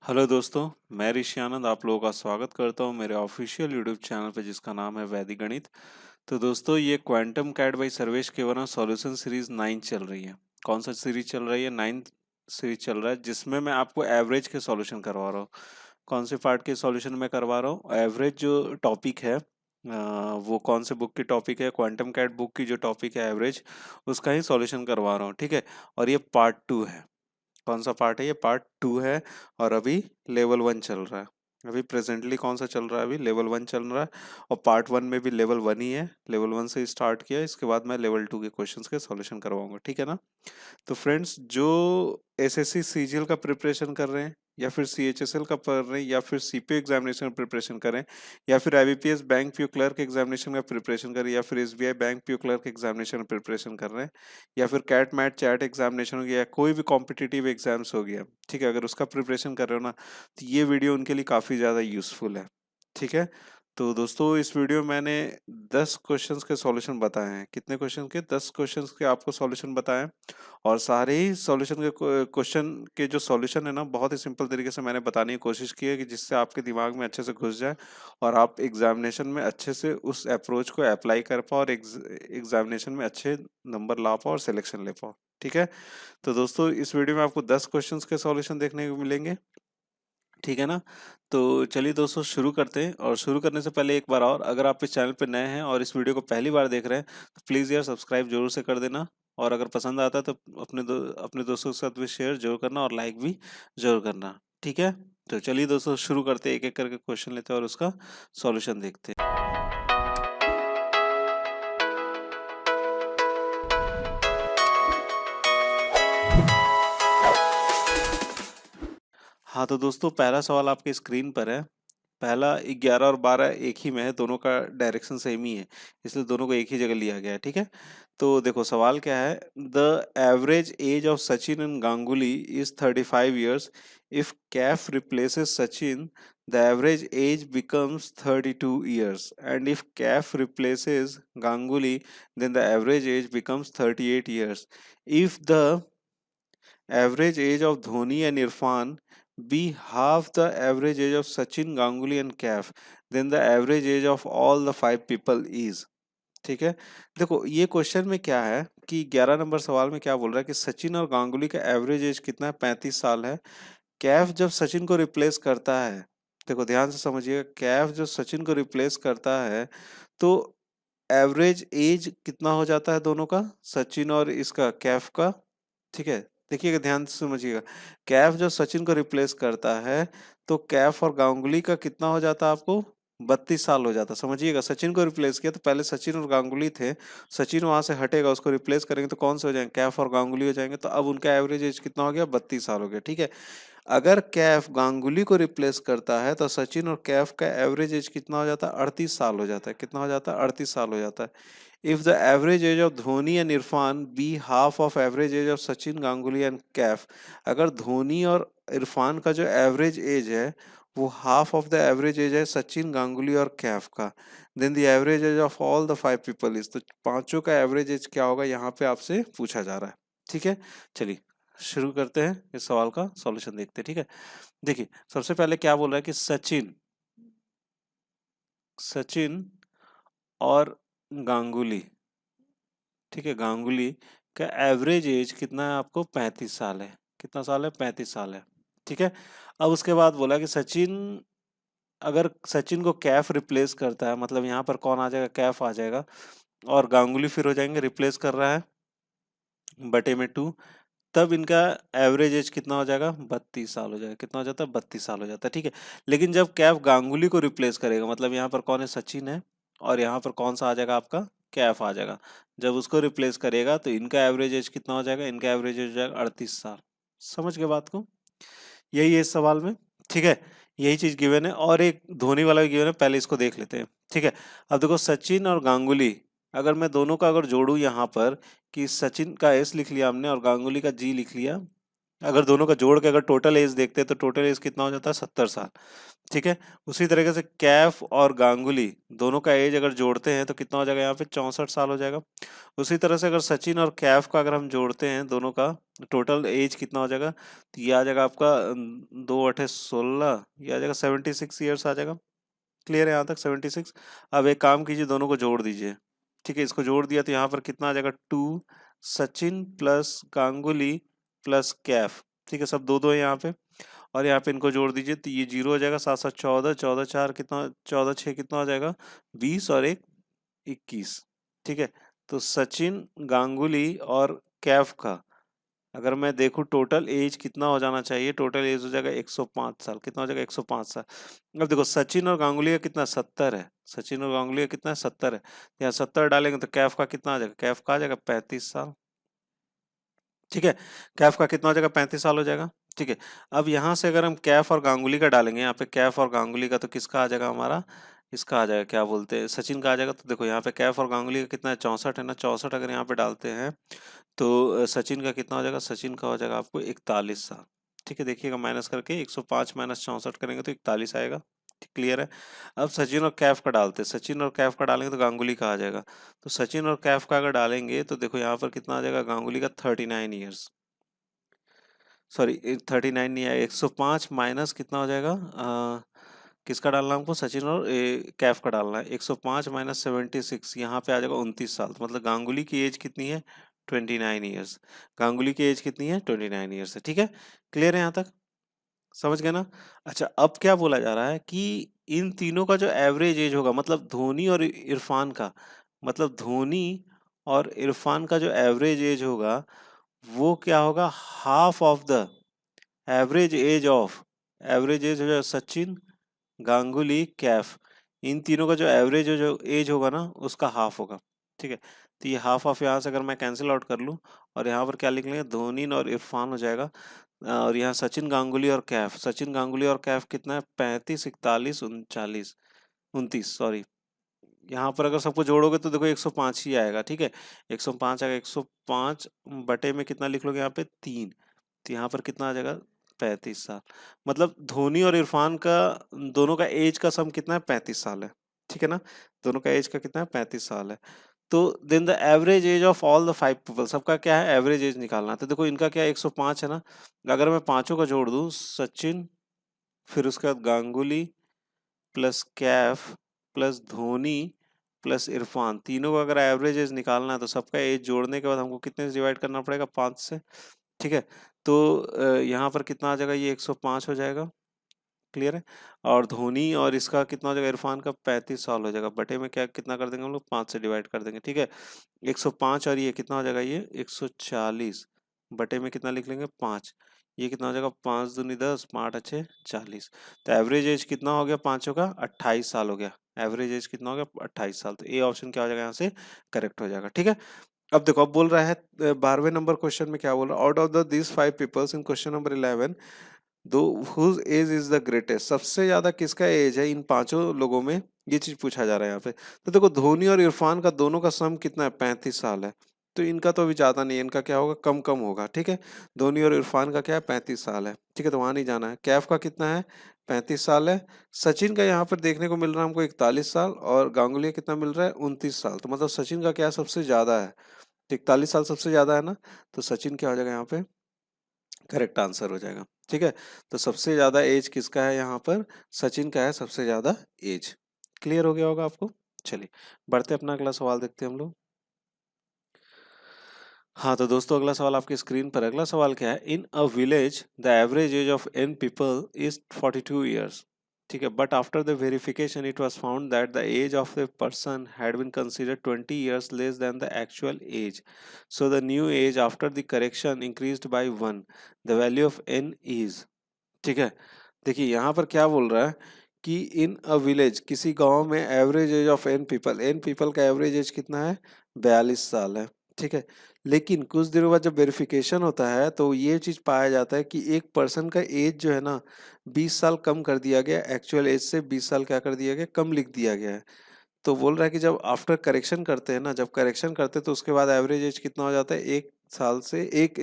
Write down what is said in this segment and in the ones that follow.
Hello दोस्तों, मैं ऋषि आनंद आप लोगों का स्वागत करता हूं मेरे ऑफिशियल यूट्यूब चैनल पे जिसका नाम है वैदिक गणित। तो दोस्तों ये quantum CAT by Sarvesh Kewaram solution series 9 चल रही है। कौन सा सीरीज चल रही है? 9th सीरीज चल रहा है जिसमें मैं आपको एवरेज के सॉल्यूशन करवा रहा हूँ। कौन से पार्ट के सॉल्यूशन में करवा रहा हूँ? एवरेज जो टॉपिक है वो कौन से बुक की टॉपिक है? क्वांटम कैट बुक की जो टॉपिक है एवरेज, उसका ही सॉल्यूशन करवा रहा हूँ। ठीक है, और ये पार्ट 2 है। कौन सा पार्ट है? ये पार्ट 2 है और अभी लेवल 1 चल रहा है। अभी प्रेजेंटली कौन सा चल रहा है? अभी लेवल 1 चल रहा है और पार्ट 1 में भी लेवल 1 ही है। लेवल 1 से स्टार्ट किया, इसके बाद मैं लेवल 2 के क्वेश्चंस के सॉल्यूशन करवाऊंगा। ठीक है ना? तो फ्रेंड्स, जो एसएससी सीजीएल का प्रिपरेशन कर रहे हैं या फिर सीएचएसएल का पढ़ रहे हैं या फिर सीपीओ एग्जामिनेशन का प्रिपरेशन कर रहे हैं या फिर IBPS bank PO clerk examination का प्रिपरेशन कर रहे हैं या फिर SBI bank PO clerk examination का प्रिपरेशन कर रहे हैं या फिर कैट मैट चैट एग्जामिनेशन हो गया या कोई भी कॉम्पिटिटिव एग्जाम्स हो गया, ठीक है, अगर उसका प्रिपरेशन कर रहे हो ना, तो ये वीडियो उनके लिए काफ़ी ज़्यादा यूजफुल है। ठीक है, तो दोस्तों इस वीडियो में मैंने 10 क्वेश्चंस के सॉल्यूशन बताए हैं। कितने क्वेश्चन के? 10 क्वेश्चंस के आपको सॉल्यूशन बताए हैं और सारे ही सॉल्यूशन के क्वेश्चन के जो सॉल्यूशन है ना, बहुत ही सिंपल तरीके से मैंने बताने की कोशिश की है कि जिससे आपके दिमाग में अच्छे से घुस जाए और आप एग्जामिनेशन में अच्छे से उस अप्रोच को अप्लाई कर पाओ और एग्जामिनेशन में अच्छे नंबर ला पाओ और सिलेक्शन ले पाओ। ठीक है, तो दोस्तों इस वीडियो में आपको 10 क्वेश्चंस के सॉल्यूशन देखने को मिलेंगे। ठीक है ना? तो चलिए दोस्तों शुरू करते हैं। और शुरू करने से पहले एक बार और, अगर आप इस चैनल पे नए हैं और इस वीडियो को पहली बार देख रहे हैं तो प्लीज़ यार सब्सक्राइब जरूर से कर देना। और अगर पसंद आता है तो अपने दोस्तों के साथ भी शेयर जरूर करना और लाइक भी जरूर करना। ठीक है, तो चलिए दोस्तों शुरू करते हैं, एक एक करके क्वेश्चन लेते हैं और उसका सॉल्यूशन देखते हैं। हाँ तो दोस्तों पहला सवाल आपके स्क्रीन पर है। पहला 11 और 12 एक ही में है, दोनों का डायरेक्शन सेम ही है, इसलिए दोनों को एक ही जगह लिया गया है। ठीक है, तो देखो सवाल क्या है। The average age of Sachin and Ganguly is 35 years. If Kaif replaces Sachin, the average age becomes 32 years, and if Kaif replaces Ganguly then the average age becomes 38 years. If the average age of Dhoni and Irfan be half the average age of Sachin, Ganguly and Kaif, then the average age of all the five people is। ठीक है, देखो ये question में क्या है कि 11 number सवाल में क्या बोल रहा है कि सचिन और गांगुली का एवरेज एज कितना है? 35 साल है। कैफ जब सचिन को रिप्लेस करता है, देखो ध्यान से समझिएगा, कैफ जो सचिन को रिप्लेस करता है तो एवरेज एज कितना हो जाता है दोनों का, सचिन और इसका कैफ का? ठीक है, देखिएगा ध्यान से समझिएगा, कैफ जो सचिन को रिप्लेस करता है तो कैफ और गांगुली का कितना हो जाता है आपको? 32 साल हो जाता। समझिएगा, सचिन को रिप्लेस किया तो पहले सचिन और गांगुली थे, सचिन वहां से हटेगा, उसको रिप्लेस करेंगे तो कौन से हो जाएंगे? कैफ और गांगुली हो जाएंगे। तो अब उनका एवरेज एज कितना हो गया? 32 साल हो गया। ठीक है, अगर कैफ गांगुली को रिप्लेस करता है तो सचिन और कैफ का एवरेज एज कितना हो जाता है? 38 साल हो जाता है। कितना हो जाता है? 38 साल हो जाता है। If the average age of Dhoni and Irfan be half of average age of Sachin, Ganguly and Kaif, अगर धोनी और इरफान का जो एवरेज एज है वो half of the average age है सचिन, गांगुली और कैफ का, then the average age of all the five people is, तो पांचों का एवरेज एज क्या होगा यहाँ पे आपसे पूछा जा रहा है। ठीक है, चलिए शुरू करते हैं, इस सवाल का सॉल्यूशन देखते हैं। ठीक है, देखिए सबसे पहले क्या बोल रहा है कि सचिन सचिन और गांगुली, ठीक है, गांगुली का एवरेज एज कितना है आपको? 35 साल है। कितना साल है? 35 साल है। ठीक है, अब उसके बाद बोला कि सचिन, अगर सचिन को कैफ रिप्लेस करता है, मतलब यहाँ पर कौन आ जाएगा? कैफ आ जाएगा और गांगुली फिर हो जाएंगे, रिप्लेस कर रहा है बटे में 2, तब इनका एवरेज एज कितना हो जाएगा? 32 साल हो जाएगा। कितना हो जाता है? 32 साल हो जाता है। ठीक है, लेकिन जब कैफ गांगुली को रिप्लेस करेगा, मतलब यहाँ पर कौन है? सचिन है और यहाँ पर कौन सा आ जाएगा आपका? कैफ आ जाएगा। जब उसको रिप्लेस करेगा तो इनका एवरेज एज कितना हो जाएगा? इनका एवरेज एज हो जाएगा 38 साल। समझ गए बात को? यही है इस सवाल में। ठीक है, यही चीज गिवन है और एक धोनी वाला भी गिवन है, पहले इसको देख लेते हैं। ठीक है, अब देखो सचिन और गांगुली, अगर मैं दोनों का अगर जोड़ू यहाँ पर कि सचिन का एस लिख लिया हमने और गांगुली का जी लिख लिया, अगर दोनों का जोड़ के अगर टोटल एज देखते हैं तो टोटल एज कितना हो जाता है? 70 साल। ठीक है। उसी तरीके से कैफ और गांगुली दोनों का एज अगर जोड़ते हैं तो कितना हो जाएगा यहाँ पे 64 साल हो जाएगा। उसी तरह से अगर सचिन और कैफ का अगर हम जोड़ते हैं दोनों का टोटल एज कितना हो जाएगा, तो ये आ जाएगा आपका 2 × 8 = 16, ये आ जाएगा 76 ईयर्स आ जाएगा। क्लियर है यहाँ तक 76। अब एक काम कीजिए, दोनों को जोड़ दीजिए। ठीक है, इसको जोड़ दिया तो यहाँ पर कितना आ जाएगा 2 सचिन प्लस गांगुली प्लस कैफ। ठीक है, सब दो दो है यहाँ पे, और यहाँ पे इनको जोड़ दीजिए तो ये 0 हो जाएगा। 7 7 14, 14 4 कितना, 14 6 कितना हो जाएगा 20 और 1 21। ठीक है, तो सचिन गांगुली और कैफ का अगर मैं देखूं टोटल एज कितना हो जाना चाहिए, टोटल एज हो जाएगा 105 साल। कितना हो जाएगा 105 साल। अब देखो सचिन और गांगुली का कितना 70 है, सचिन और गांगुली का कितना 70 है, यहाँ 70 डालेंगे तो कैफ का कितना आ जाएगा, कैफ का आ जाएगा 35 साल। ठीक है, कैफ का कितना हो जाएगा 35 साल हो जाएगा। ठीक है, अब यहाँ से अगर हम कैफ और गांगुली का डालेंगे, यहाँ पे कैफ और गांगुली का तो किसका आ जाएगा हमारा, इसका आ जाएगा क्या बोलते हैं सचिन का आ जाएगा। तो देखो यहाँ पे कैफ और गांगुली का कितना है 64 है ना, 64 अगर यहाँ पे डालते हैं तो सचिन का कितना हो जाएगा, सचिन का हो जाएगा आपको 41 साल। ठीक है, देखिएगा माइनस करके 105 माइनस 64 करेंगे तो 41 आएगा। क्लियर है। अब सचिन और कैफ का डालते हैं, सचिन और कैफ का डालेंगे तो गांगुली का आ जाएगा। तो सचिन और कैफ का अगर डालेंगे तो देखो यहाँ पर कितना आ जाएगा, गांगुली का 39 ईयर्स, सॉरी 39 नहीं आएगा, 105 माइनस कितना हो जाएगा, किसका डालना है हमको, सचिन और कैफ का डालना है। 105 माइनस 76 यहाँ पे आ जाएगा 29 साल। तो मतलब गांगुली की एज कितनी है 29 ईयर्स, गांगुली की एज कितनी है 29 ईयर्स है। ठीक है, क्लियर है यहाँ तक, समझ गए ना। अच्छा, अब क्या बोला जा रहा है कि इन तीनों का जो एवरेज एज होगा, मतलब धोनी और इरफान का, मतलब धोनी और इरफान का जो एवरेज एज होगा वो क्या होगा, half of the average age of, average as हो जाएगा सचिन गांगुली कैफ, इन तीनों का जो एवरेज जो एज होगा ना उसका हाफ होगा। ठीक है, तो ये हाफ ऑफ यहाँ से अगर मैं कैंसिल आउट कर लूँ और यहाँ पर क्या लिख लेंगे, धोनी और इरफान हो जाएगा, और यहाँ सचिन गांगुली और कैफ, सचिन गांगुली और कैफ कितना है 35 41 39 29, सॉरी यहाँ पर अगर सबको जोड़ोगे तो देखो 105 ही आएगा। ठीक है, 105 आएगा, 105 बटे में कितना लिख लोगे यहाँ पे 3, तो यहाँ पर कितना आ जाएगा 35 साल। मतलब धोनी और इरफान का दोनों का एज का सम कितना है 35 साल है। ठीक है ना, दोनों का एज का कितना है 35 साल है। तो then the average age of all the 5 people, सबका क्या है एवरेज एज निकालना है। तो देखो इनका क्या है 105 है ना, अगर मैं पांचों का जोड़ दूं, सचिन फिर उसके बाद Ganguly plus Kaif plus Dhoni plus Irfan, तीनों का अगर एवरेज एज निकालना है तो सबका एज जोड़ने के बाद हमको कितने से डिवाइड करना पड़ेगा 5 से। ठीक है, तो यहाँ पर कितना आ जाएगा, ये 105 हो जाएगा। क्लियर है, और धोनी और इसका कितना हो जाएगा, इरफान का 35 साल हो जाएगा, बटे में क्या कितना कर देंगे हम लोग 5 से डिवाइड कर देंगे। ठीक है, 105 और ये कितना हो जाएगा, ये 140 बटे में कितना लिख लेंगे 5, ये कितना हो जाएगा 5 दूनी 10 5 अच्छे 40। तो एवरेज एज कितना हो गया पांचों का 28 साल हो गया, एवरेज एज कितना हो गया 28 साल। तो ए ऑप्शन क्या हो जाएगा यहाँ से करेक्ट हो जाएगा। ठीक है, अब देखो अब बोल रहा है 12वें नंबर क्वेश्चन में क्या बोल रहा है, out of the this 5 peoples in question number 11 दो whose age is the greatest, सबसे ज्यादा किसका एज है इन पांचों लोगों में, ये चीज पूछा जा रहा है यहाँ पे। तो देखो धोनी और इरफान का दोनों का सम कितना है 35 साल है, तो इनका तो अभी ज्यादा नहीं है, इनका क्या होगा कम कम होगा। ठीक है, धोनी और इरफान का क्या है 35 साल है। ठीक है, तो वहां नहीं जाना है। कैफ का कितना है 35 साल है। सचिन का यहाँ पर देखने को मिल रहा है हमको 41 साल, और गांगुली का कितना मिल रहा है 29 साल। तो मतलब सचिन का क्या है सबसे ज्यादा है, 41 साल सबसे ज्यादा है ना, तो सचिन क्या हो जाएगा यहाँ पे करेक्ट आंसर हो जाएगा। ठीक है, तो सबसे ज्यादा एज किसका है यहाँ पर, सचिन का है सबसे ज्यादा एज। क्लियर हो गया होगा आपको। चलिए बढ़ते अपना अगला सवाल देखते हैं हम लोग। हाँ तो दोस्तों अगला सवाल आपकी स्क्रीन पर, अगला सवाल क्या है, in a village the average age of n people is 42 years. ठीक है, but after the verification it was found that the age of the person had been considered 20 years less than the actual age, so the new age after the correction increased by 1, the value of n is. ठीक है, देखिए यहाँ पर क्या बोल रहा है कि इन अ विलेज किसी गांव में average age of an people का एवरेज एज कितना है 42 साल है। ठीक है, लेकिन कुछ दिनों बाद जब वेरिफिकेशन होता है तो ये चीज पाया जाता है कि एक पर्सन का एज जो है ना 20 साल कम कर दिया गया, एक्चुअल एज से 20 साल क्या कर दिया गया, कम लिख दिया गया है। तो बोल रहा है कि जब आफ्टर करेक्शन करते हैं ना, जब करेक्शन करते हैं तो उसके बाद एवरेज एज कितना हो जाता है, एक साल से एक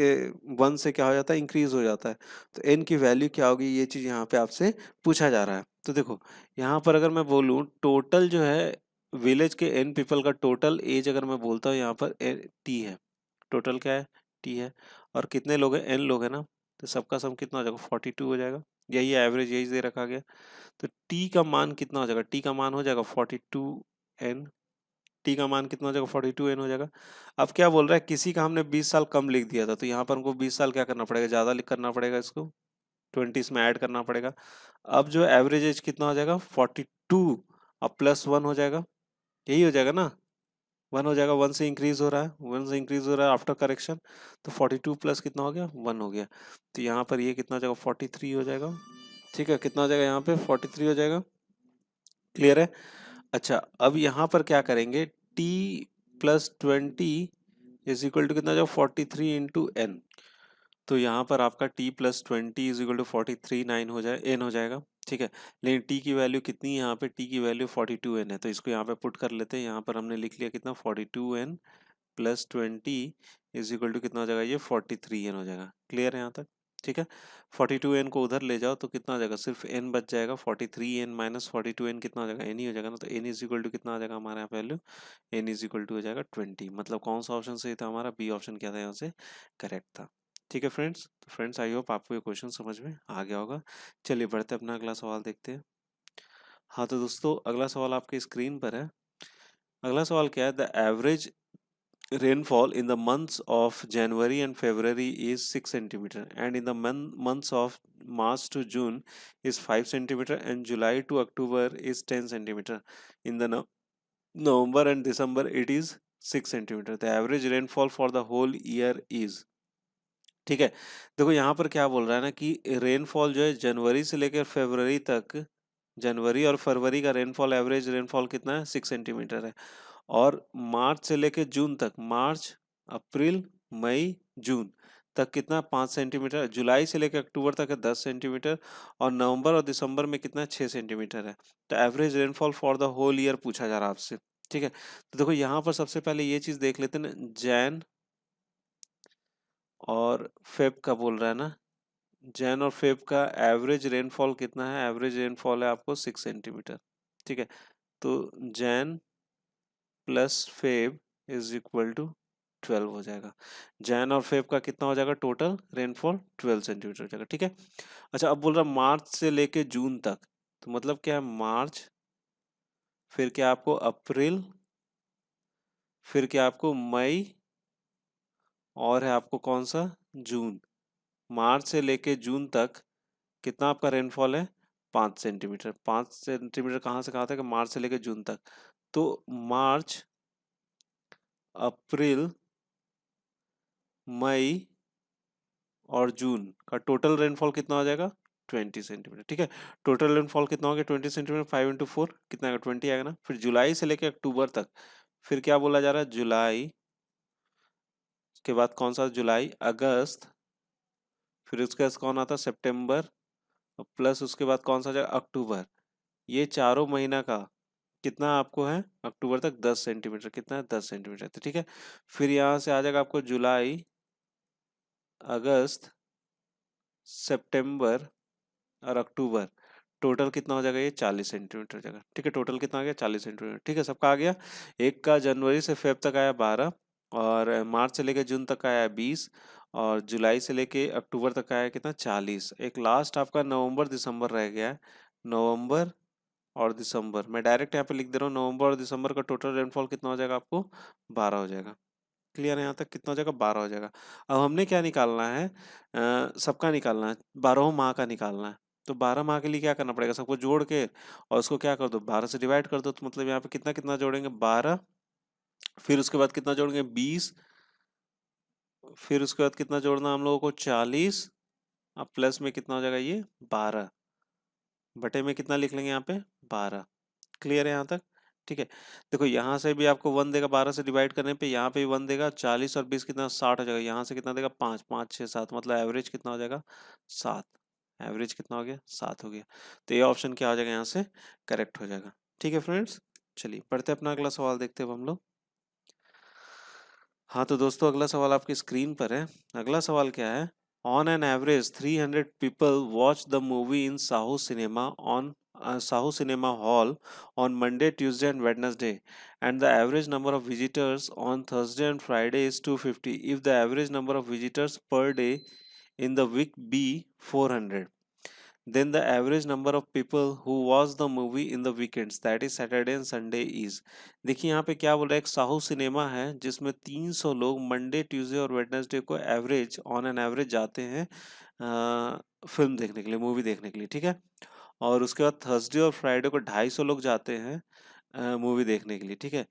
1 से क्या हो जाता है इंक्रीज हो जाता है। तो एन की वैल्यू क्या होगी, ये चीज यहाँ पे आपसे पूछा जा रहा है। तो देखो यहाँ पर अगर मैं बोलूँ टोटल जो है विलेज के n पीपल का टोटल एज अगर मैं बोलता हूँ यहाँ पर t है, टोटल क्या है t है, और कितने लोग हैं n लोग हैं ना, तो सबका सम कितना हो जाएगा 42 हो जाएगा, यही एवरेज यही दे रखा गया। तो t का मान कितना हो जाएगा, t का मान हो जाएगा 42n, t का मान कितना हो जाएगा 42n हो जाएगा। अब क्या बोल रहा है, किसी का हमने 20 साल कम लिख दिया था, तो यहाँ पर हमको 20 साल क्या करना पड़ेगा, ज़्यादा लिख करना पड़ेगा, इसको 20 में ऐड करना पड़ेगा। अब जो एवरेज एज कितना हो जाएगा 42, अब +1 हो जाएगा, यही हो जाएगा ना, 1 हो जाएगा, 1 से इंक्रीज हो रहा है, 1 से इंक्रीज हो रहा है आफ्टर करेक्शन, तो 42 प्लस कितना हो गया 1 हो गया, तो यहाँ पर ये कितना हो जाएगा 43 हो जाएगा। ठीक है, कितना हो जाएगा यहाँ पे 43 हो जाएगा। क्लियर है। अच्छा अब यहाँ पर क्या करेंगे, t plus 20 is equal to कितना हो जाएगा 43 इंटू एन, तो यहाँ पर आपका t plus 20 is equal to 43 9 हो जाए n हो जाएगा। ठीक है, लेकिन t की वैल्यू कितनी है, यहाँ पे t की वैल्यू 42n है, तो इसको यहाँ पे पुट कर लेते हैं। यहाँ पर हमने लिख लिया कितना 42n plus 20 is equal to कितना हो जाएगा, ये 43n हो जाएगा। क्लियर है यहाँ तक। ठीक है, 42n को उधर ले जाओ तो कितना हो जाएगा, सिर्फ n बच जाएगा, 43n माइनस 42n कितना हो जाएगा, n ही हो जाएगा ना, तो n इज इक्वल टू कितना आ जाएगा हमारे यहाँ value, n is equal to हो जाएगा 20। मतलब कौन सा ऑप्शन सही था हमारा, बी ऑप्शन क्या था यहाँ से करेक्ट था। ठीक है फ्रेंड्स, तो फ्रेंड्स आई होप आपको ये क्वेश्चन समझ में आ गया होगा। चलिए बढ़ते अपना अगला सवाल देखते हैं। हाँ तो दोस्तों अगला सवाल आपके स्क्रीन पर है। अगला सवाल क्या है, the average rainfall in the months of January and February is 6 centimeter and in the months of March to June is 5 centimeter and July to October is 10 centimeter. In the November and December it is 6 centimeter. The average rainfall for the whole year is। ठीक है, देखो यहाँ पर क्या बोल रहा है ना कि रेनफॉल जो है जनवरी से लेकर फरवरी तक, जनवरी और फरवरी का रेनफॉल एवरेज रेनफॉल कितना है 6 सेंटीमीटर है, और मार्च से लेकर जून तक, मार्च अप्रैल मई जून तक कितना 5 सेंटीमीटर, जुलाई से लेकर अक्टूबर तक है 10 सेंटीमीटर, और नवंबर और दिसंबर में कितना 6 सेंटीमीटर है। तो average rainfall for the whole year पूछा जा रहा है आपसे। ठीक है, तो देखो यहाँ पर सबसे पहले ये चीज देख लेते हैं ना, जैन और फेब का बोल रहा है ना, जैन और फेब का एवरेज रेनफॉल कितना है, एवरेज रेनफॉल है आपको 6 सेंटीमीटर। ठीक है, तो Jan plus Feb is equal to 12 हो जाएगा। जैन और फेब का कितना हो जाएगा टोटल रेनफॉल 12 सेंटीमीटर हो जाएगा। ठीक है, अच्छा अब बोल रहा मार्च से लेके जून तक, तो मतलब क्या है मार्च, फिर क्या आपको अप्रैल, फिर क्या आपको मई, और है आपको कौन सा जून। मार्च से लेके जून तक कितना आपका रेनफॉल है 5 सेंटीमीटर। 5 सेंटीमीटर कहाँ से कहाँ तक, मार्च से लेके जून तक, तो मार्च अप्रैल मई और जून का टोटल रेनफॉल कितना हो जाएगा 20 सेंटीमीटर। ठीक है, टोटल रेनफॉल कितना हो गया 20 सेंटीमीटर, 5 इंटू 4 कितना आएगा 20 आएगा ना। फिर जुलाई से लेकर अक्टूबर तक, फिर क्या बोला जा रहा है, जुलाई के बाद कौन सा, जुलाई अगस्त, फिर उसके बाद कौन आता है सितंबर, प्लस उसके बाद कौन सा जाएगा अक्टूबर। ये चारों महीना का कितना आपको है अक्टूबर तक 10 सेंटीमीटर, कितना है 10 सेंटीमीटर। तो ठीक है, फिर यहाँ से आ जाएगा आपको जुलाई अगस्त सितंबर और अक्टूबर, टोटल कितना हो जाएगा ये 40 सेंटीमीटर हो जाएगा। ठीक है, टोटल कितना आ गया 40 सेंटीमीटर। ठीक है, सबका आ गया। एक का जनवरी से फेब तक आया 12, और मार्च से लेकर जून तक आया 20, और जुलाई से लेके अक्टूबर तक आया कितना 40। एक लास्ट आपका नवंबर दिसंबर रह गया है, नवंबर और दिसंबर। मैं डायरेक्ट यहाँ पे लिख दे रहा हूँ, नवंबर और दिसंबर का टोटल रेनफॉल कितना हो जाएगा आपको 12 हो जाएगा। क्लियर है यहाँ तक, कितना हो जाएगा 12 हो जाएगा। अब हमने क्या निकालना है, सबका निकालना है, 12 माह का निकालना है। तो 12 माह के लिए क्या करना पड़ेगा, सबको जोड़ के और उसको क्या कर दो 12 से डिवाइड कर दो, तो मतलब यहाँ पे कितना कितना जोड़ेंगे 12, फिर उसके बाद कितना जोड़ेंगे 20, फिर उसके बाद कितना जोड़ना हम लोगों को 40, अब प्लस में कितना हो जाएगा ये 12, बटे में कितना लिख लेंगे यहाँ पे 12। क्लियर है यहाँ तक। ठीक है, देखो यहाँ से भी आपको 1 देगा 12 से डिवाइड करने पे, यहाँ पे भी 1 देगा, 40 और 20 कितना 60 हो जाएगा, यहाँ से कितना देगा 5 5 6 7, मतलब एवरेज कितना हो जाएगा 7। एवरेज कितना हो गया 7 हो गया, तो ये ऑप्शन क्या हो जाएगा यहाँ से करेक्ट हो जाएगा। ठीक है फ्रेंड्स, चलिए पढ़ते हैं अपना अगला सवाल देखते हैं अब हम लोग। हाँ तो दोस्तों अगला सवाल आपकी स्क्रीन पर है। अगला सवाल क्या है, on an average 300 people watch the movie in Saho cinema on Sahu Cinema Hall on Monday, Tuesday, and Wednesday, and the average number of visitors on Thursday and Friday is 250. If the average number of visitors per day in the week be 400, then the average number of people who watch the movie in the weekends, that is Saturday and Sunday, is। देखिए यहाँ पे क्या बोल रहा है, एक Sahu cinema है जिसमें 300 लोग मंडे, ट्यूसडे और वेडनेसडे को एवरेज, ऑन एन एवरेज जाते हैं फिल्म देखने के लिए, मूवी देखने के लिए, ठीक है। और उसके बाद थर्सडे और फ्राइडे को 250 लोग जाते हैं मूवी देखने के लिए, ठीक है।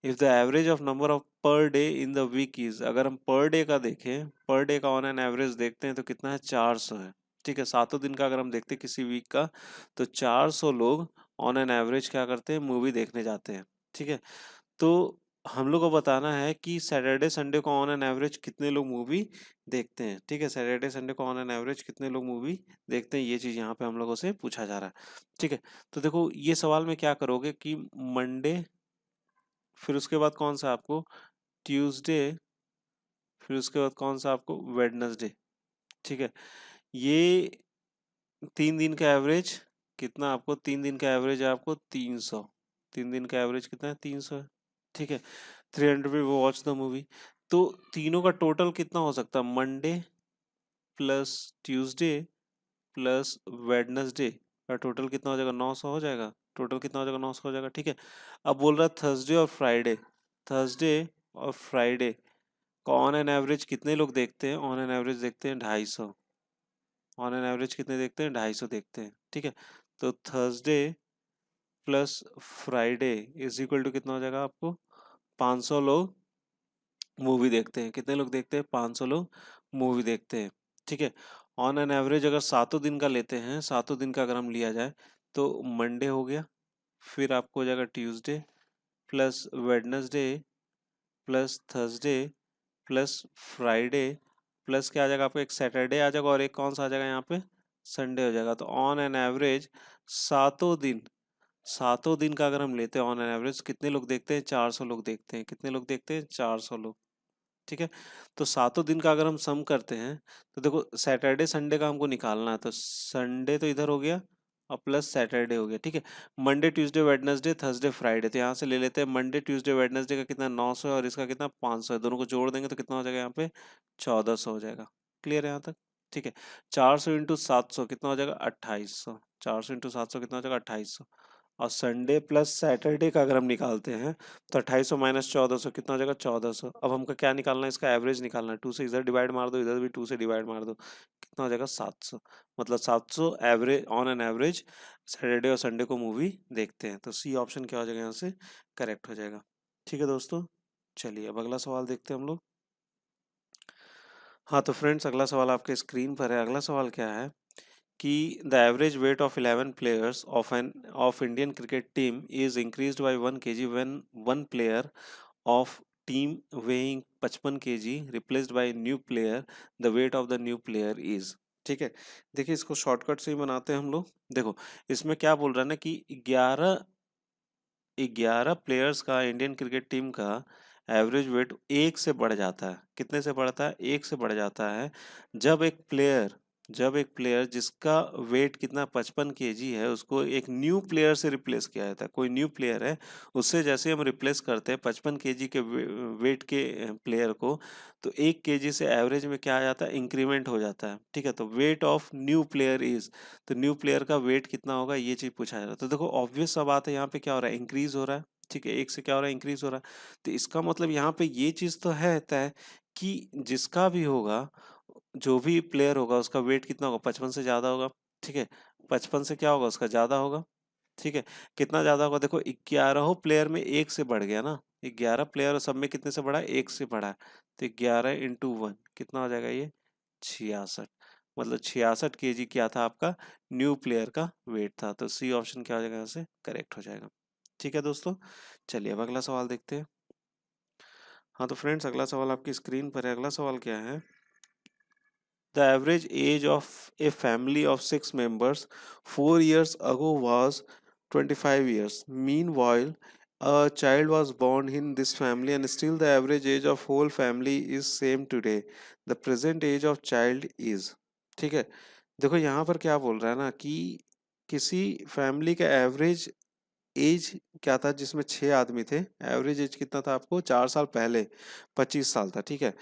If the average of number of per day in the week is, अगर हम पर डे का देखें, पर डे का ऑन एन एवरेज देखते हैं तो कितना है, 400 है, ठीक है। 7 दिन का अगर हम देखते हैं किसी वीक का, तो 400 लोग ऑन एन एवरेज क्या करते हैं, मूवी देखने जाते हैं, ठीक है। तो हम लोग को बताना है कि सैटरडे संडे को ऑन एन एवरेज कितने लोग मूवी देखते हैं, ठीक है। सैटरडे संडे को ऑन एन एवरेज कितने लोग मूवी देखते हैं, ये चीज यहाँ पे हम लोगों से पूछा जा रहा है, ठीक है। तो देखो ये सवाल में क्या करोगे कि मंडे, फिर उसके बाद कौन सा आपको ट्यूसडे, फिर उसके बाद कौन सा आपको वेडनेसडे, ठीक है। ये 3 दिन का एवरेज कितना, आपको 3 दिन का एवरेज है आपको 300, 3 दिन का एवरेज कितना है, 300 है, ठीक है। 300 पे वो वॉच द मूवी। तो तीनों का टोटल कितना हो सकता है, Monday plus Tuesday plus Wednesday का टोटल कितना हो जाएगा, 900 हो जाएगा। टोटल कितना हो जाएगा, 900 हो जाएगा, ठीक है। अब बोल रहा है थर्सडे और फ्राइडे, थर्सडे और फ्राइडे को ऑन एन एवरेज कितने लोग देखते हैं, ऑन एन एवरेज देखते हैं 250, ऑन एन एवरेज कितने देखते हैं, 250 देखते हैं, ठीक है। तो Thursday plus Friday is equal to कितना हो जाएगा आपको, 500 लोग मूवी देखते हैं। कितने लोग देखते हैं, 500 लोग मूवी देखते हैं, ठीक है। ऑन एन एवरेज अगर 7 दिन का लेते हैं, 7 दिन का अगर हम लिया जाए, तो मंडे हो गया, फिर आपको हो जाएगा Tuesday plus Wednesday plus Thursday plus Friday plus क्या आ जाएगा आपको, एक सैटरडे आ जाएगा और एक कौन सा आ जाएगा यहाँ पे, संडे हो जाएगा। तो ऑन एन एवरेज सातों दिन, 7 दिन का अगर हम लेते हैं ऑन एन एवरेज, कितने लोग देखते हैं, 400 लोग देखते हैं। कितने लोग देखते हैं, 400 लोग, ठीक है। तो 7 दिन का अगर हम सम करते हैं, तो देखो सैटरडे संडे का हमको निकालना है, तो संडे तो इधर हो गया और प्लस सैटरडे हो गया, ठीक है। Monday Tuesday Wednesday Thursday Friday, तो यहाँ से ले लेते हैं मंडे ट्यूसडे वेडनेसडे का कितना, 900 है, और इसका कितना 500 है। दोनों को जोड़ देंगे तो कितना हो जाएगा यहाँ पे, 1400 हो जाएगा। क्लियर है यहाँ तक, ठीक है। 400 इंटू 700 कितना हो जाएगा, 2800। 400 इंटू 700 कितना हो जाएगा, 2800। और संडे प्लस सैटरडे का अगर हम निकालते हैं, तो 2800 माइनस 1400 कितना हो जाएगा, 1400। अब हमको क्या निकालना है, इसका एवरेज निकालना है। 2 से इधर डिवाइड मार दो, इधर भी 2 से डिवाइड मार दो, कितना हो जाएगा, 700। मतलब 700 average, on an average Saturday और संडे को मूवी देखते हैं। तो सी ऑप्शन क्या हो जाएगा यहाँ से, करेक्ट हो जाएगा, ठीक है दोस्तों। चलिए अब अगला सवाल देखते हैं हम लोग। हाँ तो फ्रेंड्स, अगला सवाल आपके स्क्रीन पर है। अगला सवाल क्या है कि the average weight of 11 players of Indian cricket team is increased by 1 kg when one player of team weighing 55 kg replaced by new player, the weight of the new player is, ठीक है। देखिए इसको shortcut से ही बनाते हैं हम लोग। देखो इसमें क्या बोल रहा है ना कि 11 प्लेयर्स का इंडियन क्रिकेट टीम का एवरेज वेट 1 से बढ़ जाता है। कितने से बढ़ता है, 1 से बढ़ जाता है जब एक प्लेयर जिसका वेट कितना 55 kg है, उसको एक न्यू प्लेयर से रिप्लेस किया जाता है। कोई न्यू प्लेयर है, उससे जैसे हम रिप्लेस करते हैं 55 kg के वेट के प्लेयर को, तो 1 kg से एवरेज में क्या आ जाता है, इंक्रीमेंट हो जाता है, ठीक है। तो weight of new player is, तो न्यू प्लेयर का वेट कितना होगा, ये चीज पूछा जा रहा है। तो देखो ऑब्वियस सा बात है, यहाँ पे क्या हो रहा है, इंक्रीज हो रहा है, ठीक है। 1 से क्या हो रहा है, इंक्रीज हो रहा है। तो इसका मतलब यहाँ पे ये चीज तो है तय कि जिसका भी होगा, जो भी प्लेयर होगा, उसका वेट कितना होगा, 55 से ज्यादा होगा, ठीक है। 55 से क्या होगा, उसका ज्यादा होगा, ठीक है। कितना ज्यादा होगा, देखो 11 प्लेयर में 1 से बढ़ गया ना, 11 प्लेयर और सब में कितने से बढ़ा, 1 से बढ़ा है। तो 11 इंटू 1 कितना हो जाएगा, ये 66। मतलब 66 kg क्या था आपका, न्यू प्लेयर का वेट था। तो सी ऑप्शन क्या हो जाएगा, यहाँ से करेक्ट हो जाएगा, ठीक है दोस्तों। चलिए अब अगला सवाल देखते हैं। हाँ तो फ्रेंड्स, अगला सवाल आपकी स्क्रीन पर है। अगला सवाल क्या है, the average age of a family of 6 members 4 years ago was 25 years. Meanwhile, a child was born in this family and still the average age of whole family is same today. The present age of child is, ठीक है। देखो यहाँ पर क्या बोल रहा है ना कि किसी फैमिली का एवरेज एज क्या था जिसमें 6 आदमी थे, एवरेज एज कितना था आपको 4 साल पहले, 25 साल था, ठीक है।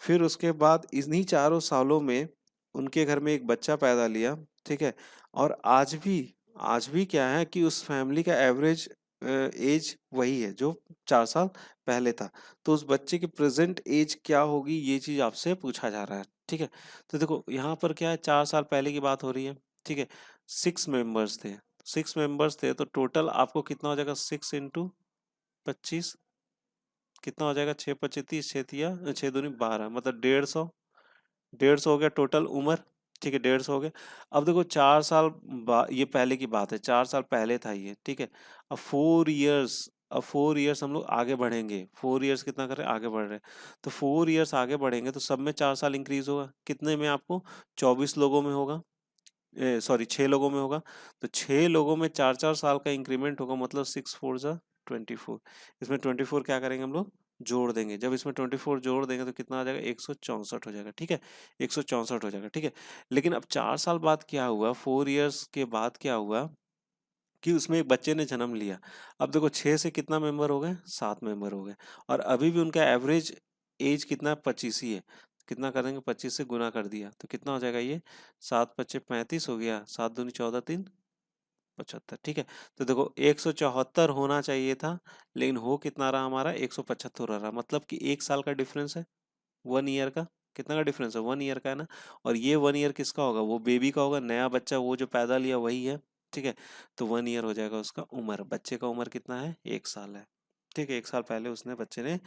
फिर उसके बाद इन्हीं 4 सालों में उनके घर में एक बच्चा पैदा लिया, ठीक है। और आज भी क्या है कि उस फैमिली का एवरेज एज वही है जो 4 साल पहले था। तो उस बच्चे की प्रेजेंट एज क्या होगी, ये चीज आपसे पूछा जा रहा है, ठीक है। तो देखो यहाँ पर क्या है, 4 साल पहले की बात हो रही है, ठीक है। 6 मेंबर्स थे, 6 मेंबर्स थे, तो टोटल आपको कितना हो जाएगा, 6 × 25, कितना हो जाएगा, 6 × 25 = 30, 6 × 6 × 2 = 12, मतलब 150, 150 हो गया टोटल उम्र, ठीक है, 150 हो गया। अब देखो 4 साल ये पहले की बात है, 4 साल पहले था ये, ठीक है। अब 4 इयर्स हम लोग आगे बढ़ेंगे, 4 इयर्स कितना कर रहे हैं, आगे बढ़ रहे हैं। तो 4 इयर्स आगे बढ़ेंगे तो सब में 4 साल इंक्रीज होगा, कितने में आपको, 24 लोगों में होगा, सॉरी 6 लोगों में होगा। तो 6 लोगों में 4 4 साल का इंक्रीमेंट होगा, मतलब 6 × 4 = 24। इसमें 24 क्या करेंगे हम लोग, जोड़ देंगे। जब इसमें 24 जोड़ देंगे तो कितना आ जाएगा, 164 हो जाएगा, ठीक है, 164 हो जाएगा, ठीक है। लेकिन अब 4 साल बाद क्या हुआ, 4 इयर्स के बाद क्या हुआ कि उसमें एक बच्चे ने जन्म लिया। अब देखो 6 से कितना मेंबर हो गए, 7 मेंबर हो गए। और अभी भी उनका एवरेज एज कितना है, 25 ही है। कितना करेंगे, 25 से गुना कर दिया तो कितना हो जाएगा ये, 7 × 5 = 35 हो गया, 7 × 2 = 14, 3 × 75, ठीक है। तो देखो 174 होना चाहिए था, लेकिन हो कितना रहा हमारा, 175 रहा, मतलब कि 1 साल का डिफरेंस है, 1 ईयर का। कितना का डिफरेंस है, 1 ईयर का है ना। और ये 1 ईयर किसका होगा, वो बेबी का होगा, नया बच्चा वो जो पैदा लिया वही है, ठीक है। तो 1 ईयर हो जाएगा उसका उम्र, बच्चे का उम्र कितना है, 1 साल है, ठीक है। 1 साल पहले उसने बच्चे ने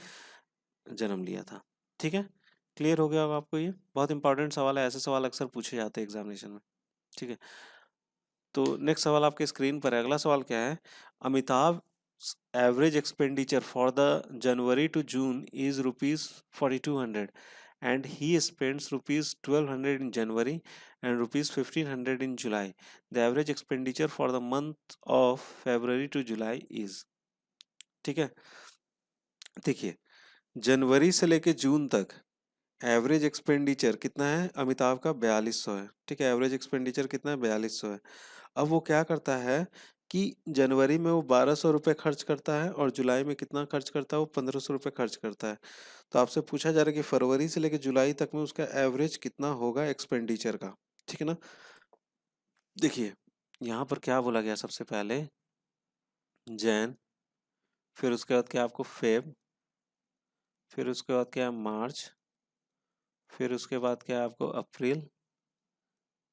जन्म लिया था, ठीक है। क्लियर हो गया होगा आपको, ये बहुत इंपॉर्टेंट सवाल है, ऐसे सवाल अक्सर पूछे जाते हैं एग्जामिनेशन में, ठीक है। तो नेक्स्ट सवाल आपके स्क्रीन पर है, अगला सवाल क्या है, Amitabh average expenditure for the January to June is ₹4200 and he spends ₹1200 in January and ₹1500 in July. The average expenditure for the month of February to July is, ठीक है। देखिए जनवरी से लेके जून तक एवरेज एक्सपेंडिचर कितना है अमिताभ का, 4200 है, ठीक है। एवरेज एक्सपेंडिचर कितना है, 4200 है। अब वो क्या करता है कि जनवरी में वो 1200 रुपये खर्च करता है और जुलाई में कितना खर्च करता है, वो 1500 रुपये खर्च करता है। तो आपसे पूछा जा रहा है कि फरवरी से लेकर जुलाई तक में उसका एवरेज कितना होगा एक्सपेंडिचर का, ठीक है ना। देखिए यहाँ पर क्या बोला गया, सबसे पहले जैन, फिर उसके बाद क्या आपको फेब, फिर उसके बाद क्या है मार्च, फिर उसके बाद क्या है आपको अप्रैल,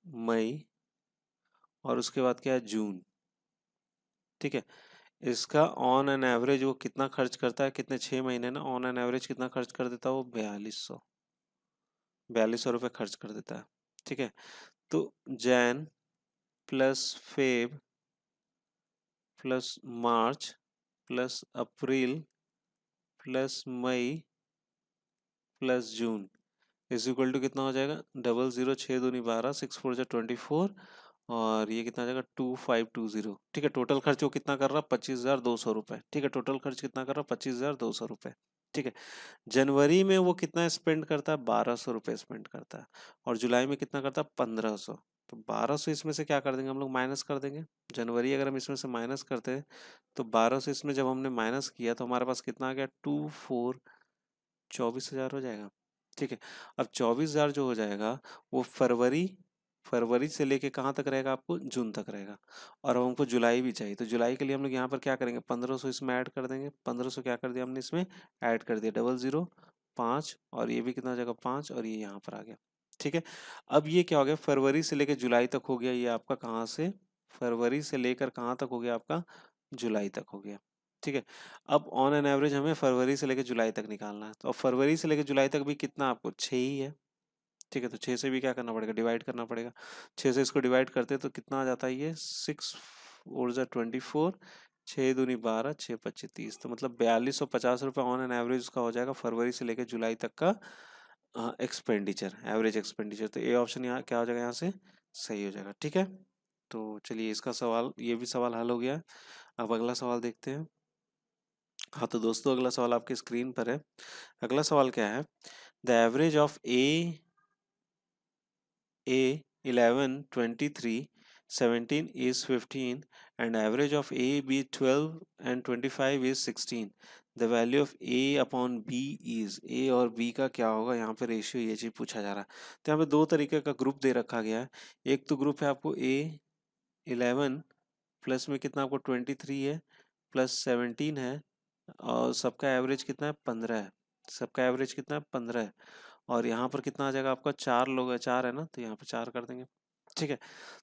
मई, और उसके बाद क्या है जून, ठीक है। इसका ऑन एन एवरेज वो कितना खर्च करता है, कितने 6 महीने ना, ऑन एन एवरेज कितना खर्च कर देता है वो, 4200 रुपये खर्च कर देता है, ठीक है। तो Jan plus Feb plus March plus April plus May plus June is equal to कितना हो जाएगा, 00, 6 दूनी 12, 6 4 = 24, और ये कितना आ जाएगा 2520, ठीक है। टोटल खर्च वो कितना कर रहा है, 25,200 रुपये, ठीक है। टोटल खर्च कितना कर रहा है, 25,200 रुपये, ठीक है। जनवरी में वो कितना स्पेंड करता है, 1200 रुपये स्पेंड करता है, और जुलाई में कितना करता है, 1500। तो 1200 इसमें से क्या कर देंगे हम लोग, माइनस कर देंगे। जनवरी अगर हम इसमें से माइनस करते हैं तो 1200 इसमें जब हमने माइनस किया तो हमारे पास कितना आ गया, 24,000 हो जाएगा, ठीक है। अब 24,000 जो हो जाएगा वो फरवरी फरवरी से लेके कहाँ तक रहेगा, आपको जून तक रहेगा। और अब हमको जुलाई भी चाहिए, तो जुलाई के लिए हम लोग यहाँ पर क्या करेंगे, 1500 इसमें ऐड कर देंगे। 1500 क्या कर दिया हमने इसमें ऐड कर दिया, 00, 5, और ये भी कितना हो जाएगा 5, और ये यहाँ पर आ गया, ठीक है। अब ये क्या हो गया, फरवरी से लेकर जुलाई तक हो गया, ये आपका कहाँ से, फरवरी से लेकर कहाँ तक हो गया आपका, जुलाई तक हो गया, ठीक है। अब ऑन एन एवरेज हमें फरवरी से लेकर जुलाई तक निकालना है, तो अब फरवरी से लेकर जुलाई तक भी कितना आपको, 6 ही है, ठीक है। तो 6 से भी क्या करना पड़ेगा, डिवाइड करना पड़ेगा। 6 से इसको डिवाइड करते तो कितना आ जाता है, ये 6 × 4 = 24, 6 दूनी 12, 6 × 25 = 30, तो मतलब 4250 रुपये ऑन एन एवरेज उसका हो जाएगा फरवरी से लेकर जुलाई तक का एक्सपेंडिचर, एवरेज एक्सपेंडिचर। तो ये ऑप्शन यहाँ क्या हो जाएगा, यहाँ से सही हो जाएगा, ठीक है। तो चलिए इसका सवाल, ये भी सवाल हल हो गया। अब अगला सवाल देखते हैं। हाँ तो दोस्तों अगला सवाल आपके स्क्रीन पर है। अगला सवाल क्या है, the average of A 11, 23, 17 is 15 and average of A, B 12 and 25 is 16. The value of A upon B is, A और B का क्या होगा, यहाँ पे रेशियो ये चीज पूछा जा रहा है। तो यहाँ पे दो तरीके का ग्रुप दे रखा गया है। एक तो ग्रुप है आपको A 11 प्लस में कितना आपको 23 है प्लस 17 है और सबका एवरेज कितना है 15 है। सबका एवरेज कितना है 15 है और यहाँ पर कितना आ जाएगा आपका, चार लोग है, चार है ना, तो यहाँ पे चार कर देंगे। ठीक है,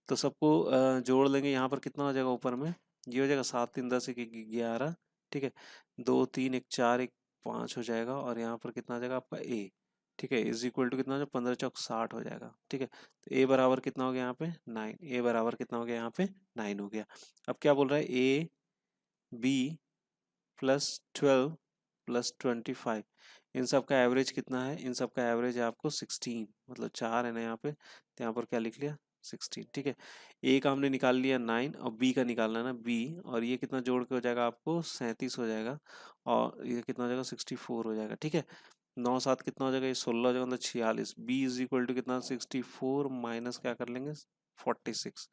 तो सबको जोड़ लेंगे, यहाँ पर कितना हो जाएगा ऊपर में, ये हो जाएगा 7 3 10 1 11। ठीक है, 2 3 1 4 1 5 हो जाएगा और यहाँ पर कितना आ जाएगा आपका ए। ठीक है, इज इक्वल टू कितना हो जाएगा, 15 चौक 60 हो जाएगा। ठीक है, तो ए बराबर कितना हो गया यहाँ पे 9, ए बराबर कितना हो गया यहाँ पे 9 हो गया। अब क्या बोल रहा है, ए बी प्लस 12 प्लस 25, इन सब का एवरेज कितना है, इन सब का एवरेज है आपको 16, मतलब चार है ना यहाँ पे, तो यहाँ पर क्या लिख लिया 16। ठीक है, ए का हमने निकाल लिया 9 और बी का निकालना है ना बी, और ये कितना जोड़ के हो जाएगा आपको 37 हो जाएगा और ये कितना हो जाएगा 64 हो जाएगा। ठीक है, 9 7 कितना हो जाएगा, ये 16 हो जाएगा, मतलब 46। बी इज इक्वल टू कितना 64 माइनस क्या कर लेंगे 46।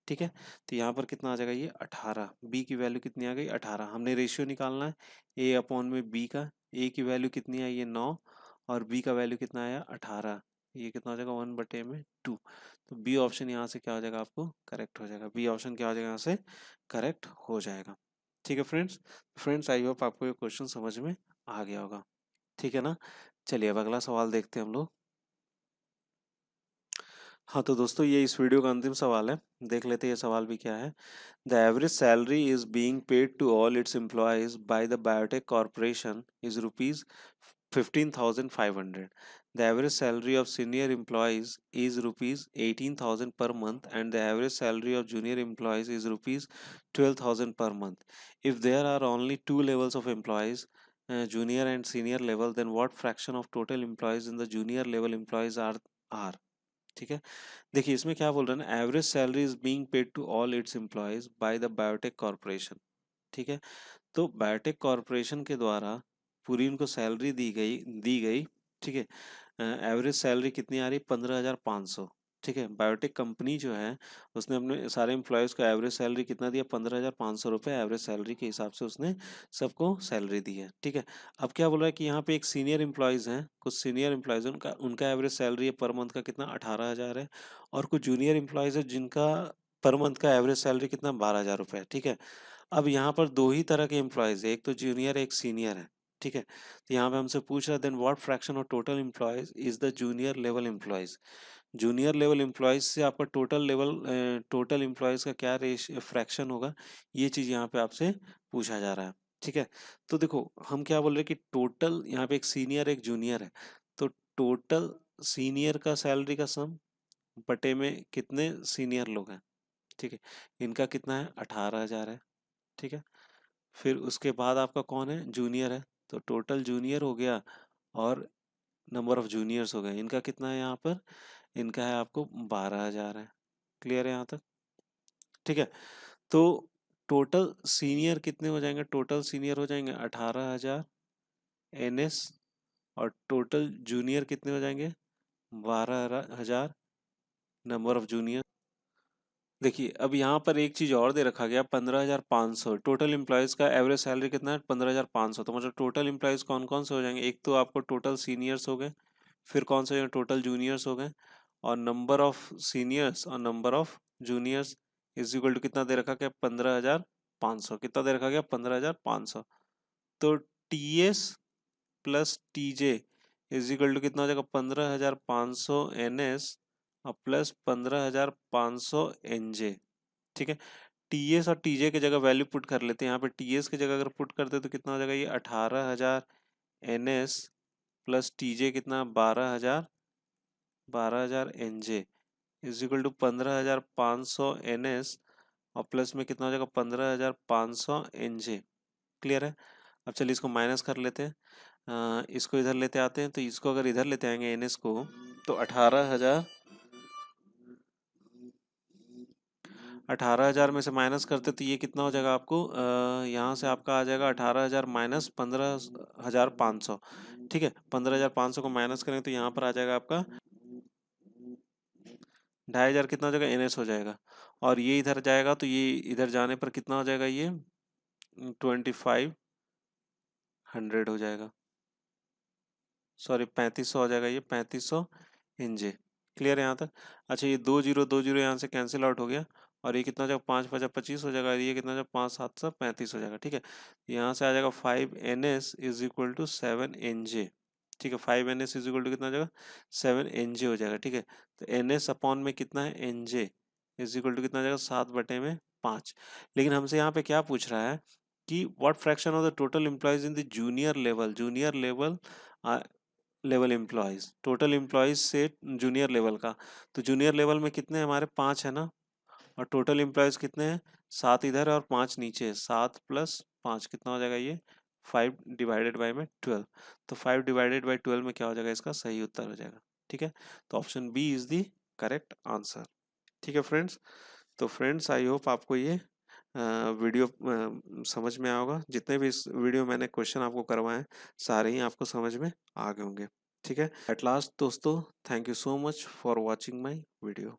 ठीक है, तो यहाँ पर कितना आ जाएगा ये 18, बी की वैल्यू कितनी आ गई 18। हमने रेशियो निकालना है ए अपॉन में बी का, ए की वैल्यू कितनी आई ये 9 और बी का वैल्यू कितना आया 18, ये कितना हो जाएगा 1/2। तो बी ऑप्शन यहाँ से क्या हो जाएगा आपको करेक्ट हो जाएगा, बी ऑप्शन क्या हो जाएगा यहाँ से करेक्ट हो जाएगा। ठीक है फ्रेंड्स आई होप आपको ये क्वेश्चन समझ में आ गया होगा। ठीक है ना, चलिए अब अगला सवाल देखते हैं हम लोग। हाँ तो दोस्तों ये इस वीडियो का अंतिम सवाल है, देख लेते हैं ये सवाल भी क्या है। The average salary is being paid to all its employees by the biotech corporation is rupees 15,500. The average salary of senior employees is rupees 18,000 per month and the average salary of junior employees is rupees 12,000 per month. If there are only two levels of employees, junior and senior level, then what fraction of total employees in the junior level employees are? ठीक है, देखिए इसमें क्या बोल रहे हैं ना, average salary is being paid to all its employees by the biotech corporation. ठीक है, तो बायोटेक कॉर्पोरेशन के द्वारा पूरी उनको सैलरी दी गई। ठीक है, एवरेज सैलरी कितनी आ रही है 15,500। ठीक है, बायोटेक कंपनी जो है उसने अपने सारे एम्प्लॉयज को एवरेज सैलरी कितना दिया 15,500 रुपये, एवरेज सैलरी के हिसाब से उसने सबको सैलरी दी है। ठीक है, अब क्या बोल रहा है कि यहाँ पे एक सीनियर एम्प्लॉयज हैं, कुछ सीनियर एम्प्लॉयज हैं, उनका उनका एवरेज सैलरी है पर मंथ का कितना 18,000 है और कुछ जूनियर एम्प्लॉयज है जिनका पर मंथ का एवरेज सैलरी कितना 12,000 रुपये है। ठीक है, अब यहाँ पर दो ही तरह के एम्प्लॉयज है, एक तो जूनियर एक सीनियर है। ठीक है, तो यहाँ पे हमसे पूछ रहा है then what fraction of total employees is the junior level employees. Junior level employees से आपका टोटल एम्प्लॉयज का क्या फ्रैक्शन होगा, ये चीज यहाँ पे आपसे पूछा जा रहा है। ठीक है, तो देखो हम क्या बोल रहे हैं कि टोटल यहाँ पे एक सीनियर एक जूनियर है, तो टोटल सीनियर का सैलरी का सम बटे में कितने सीनियर लोग हैं। ठीक है, इनका कितना है 18,000 है। ठीक है, फिर उसके बाद आपका कौन है जूनियर है, तो टोटल जूनियर हो गया और नंबर ऑफ जूनियर्स हो गए, इनका कितना है यहाँ पर, इनका है आपको 12,000 है। क्लियर है यहाँ तक। ठीक है, तो टोटल सीनियर कितने हो जाएंगे, टोटल सीनियर हो जाएंगे 18,000 एनएस और टोटल जूनियर कितने हो जाएंगे 12,000 नंबर ऑफ जूनियर। देखिए अब यहाँ पर एक चीज और दे रखा गया 15,500, टोटल एम्प्लॉयज का एवरेज सैलरी कितना है 15,500, तो मतलब टोटल एम्प्लॉयज कौन कौन से हो जाएंगे, एक तो आपको टोटल सीनियर्स हो गए, फिर कौन से टोटल जूनियर्स हो गए और नंबर ऑफ सीनियर्स और number of juniors is equal to कितना दे रखा गया 15,500, कितना दे रखा गया 15,500। तो TS plus TJ is equal to कितना हो जाएगा 15,500 एनएस और प्लस 15,500 एनजे। ठीक है, टीएस और टीजे की जगह वैल्यू पुट कर लेते हैं, यहाँ पे टीएस की जगह अगर पुट करते तो कितना हो जाएगा ये 18,000 एनएस प्लस टीजे कितना 12,000 NJ is equal to 15,500 NS और प्लस में कितना हो जाएगा 15,500 एनजे। क्लियर है, अब चलिए इसको माइनस कर लेते हैं, इसको इधर लेते आते हैं, तो इसको अगर इधर लेते आएंगे एनएस को तो 18,000 में से माइनस करते तो ये कितना हो जाएगा आपको, यहाँ से आपका आ जाएगा 18,000 माइनस 15,500। ठीक है, 15,500 को माइनस करें तो यहाँ पर आ जाएगा आपका 2,500 कितना हो जाएगा, NS हो जाएगा। और ये इधर जाएगा तो ये इधर जाने पर कितना हो जाएगा, ये 2500 हो जाएगा, सॉरी 3500 हो जाएगा, ये 3500 NJ। क्लियर है यहाँ तक? अच्छा, ये 2 0 यहाँ से कैंसिल आउट हो गया, और ये कितना हो जाएगा, 5 5 25 हो जाएगा, और ये कितना हो जाएगा, 5 7 35 हो जाएगा। ठीक है, यहाँ से आ जाएगा 5NS is equal to 7NJ। ठीक है, 5NS इज इक्वल टू कितना हो जाएगा, 7NJ हो जाएगा। ठीक है, तो NS अपॉन में कितना है, NJ इज इक्वल टू कितना हो जाएगा, 7/5। लेकिन हमसे यहाँ पे क्या पूछ रहा है कि what fraction of the total employees in the junior level employees, total employees से जूनियर लेवल का। तो जूनियर लेवल में कितने हैं हमारे, 5 है ना, और टोटल एम्प्लॉयज कितने हैं, 7 इधर और 5 नीचे है, 7 + 5 कितना हो जाएगा, ये 5/12। तो 5/12 में क्या हो जाएगा, इसका सही उत्तर हो जाएगा। ठीक है, तो option B is the correct answer. ठीक है फ्रेंड्स, तो फ्रेंड्स आई होप आपको ये वीडियो समझ में आया होगा। जितने भी इस वीडियो मैंने क्वेश्चन आपको करवाए हैं, सारे ही आपको समझ में आ गए होंगे। ठीक है, एट लास्ट दोस्तों, thank you so much for watching my video.